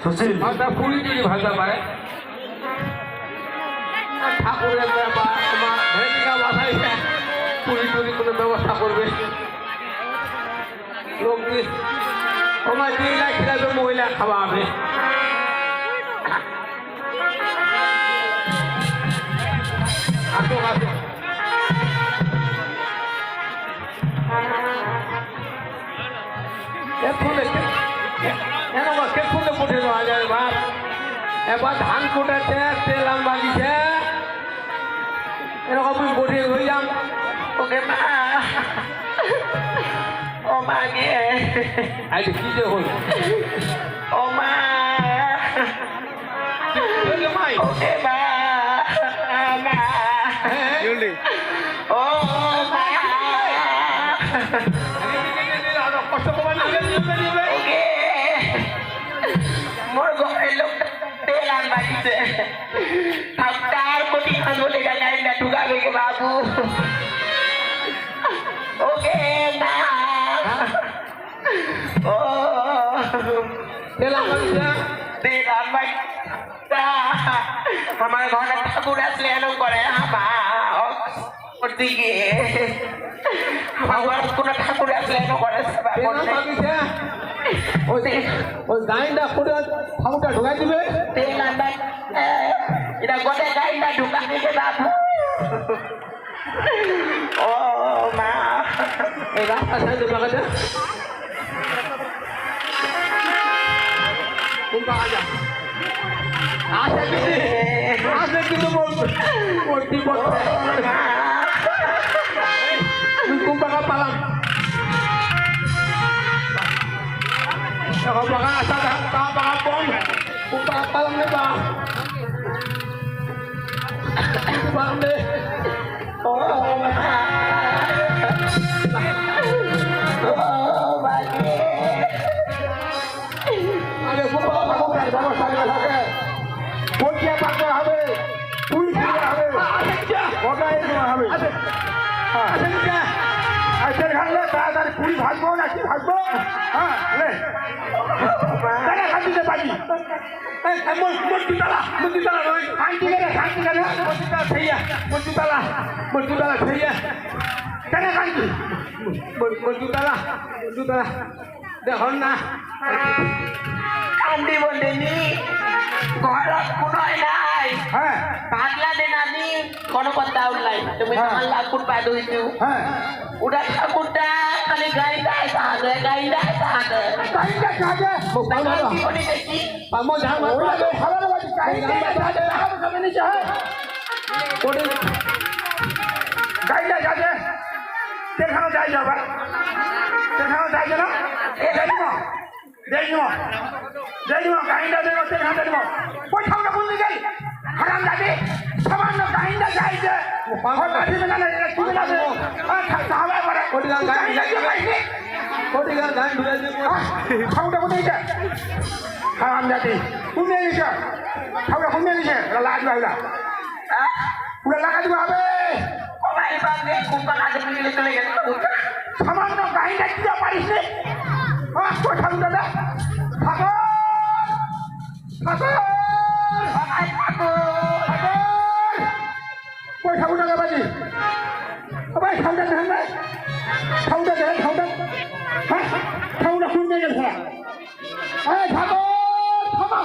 সুশীল ভাষা পুরী যদি ভাষা পায় ঠাকুরের ব্যাপার আমার ভেদিকা ভাষায় পুরী টুরি কোনো ব্যবস্থা করবে লোক দিয়ে তোমার 2 লাখ খিলাবে মহিলা খাওয়াবে আসো আসো কেফুলে পুঠে দেওয়া যায় এবার এবার ধান কুটাচ্ছে তেল আম বাগিছে এরকম বসে হইলাম ওকে মা ও মা গে আজ কি যে হল ও মা ওকে মা মা ও মা কষ্ট কমার ওকে মোর ঘরের লোক তেল আম বাগিছে তার কোটি আঙুলে গাই না ঢুকাবে কে বাবু ওকে না ও তেল আম বাগিছে তেল আম বাগিছে আমার ঘরে ঠাকুর আসলে এরকম করে আমার দিকে আমার কোনো ঠাকুর আসলে এরকম করে ওই গাইনটা করে ঠাকুরটা ঢুকাই দিবে তেল আম এটা গোটে গাইনটা ঢুকাই দিবে বাবু ও মা এই রাস্তা সাইডে বাগাতে কোন বাগা আসে কিন্তু বলবো বলতি বলতে তুই কোন বাগা পালাম এখন বাগা আসা তা বাগা বল কোন বাগা পালাম নে বা পালাম নে ও মা আরে কোন বাগা ঠাকুরের ব্যবস্থা করে থাকে পরিচয় পাকতে হবে পুলিশ হবে ওটাই হবে আচ্ছা খালে তাড়াতাড়ি পুরি ভাজবো না কি ভাজবো হ্যাঁ খান্তিতে পারি মন্দিরতলা নয় শান্তি গেলে মন্দিরতলা খেয়ে মন্দিরতলা খেয়ে কেন কান্তি মন্দিরতলা দেখুন না কান্দি বলেনি ঘৰত কোনোই নাই পাগলা দিন আমি কোনো কথা ওলাই তুমি আমার লাকুট পাই দইছো ওটা ঠাকুরটা খালি গাইডা থাকে জীবনে দেখি আমো ধান খাবার বাড়ি গাইডা যাবে সেখানে যাই যাবা সেখানে যাই না দেখো গাইডা দেখো সেখানে দেখো ওই ঠাকুরটা কোন দিকে হারাম যাবে সামান্য গাইডা যাইছে ঠাকুরটা কোথায় হারাম যাতে কোনে নিছে ঠাকুরটা কোনে নিছে লাগাই দিবা পুরো লাগাই দিবা হবে সামান্য গাইডা কি পারিস ঠাকুরটা কই ঠাকুরটা বাজি ভাই ঠাকুরটা দেখেন ভাই ঠাকুরটা কোন জায়গায় ধরা ঠাকুর থামা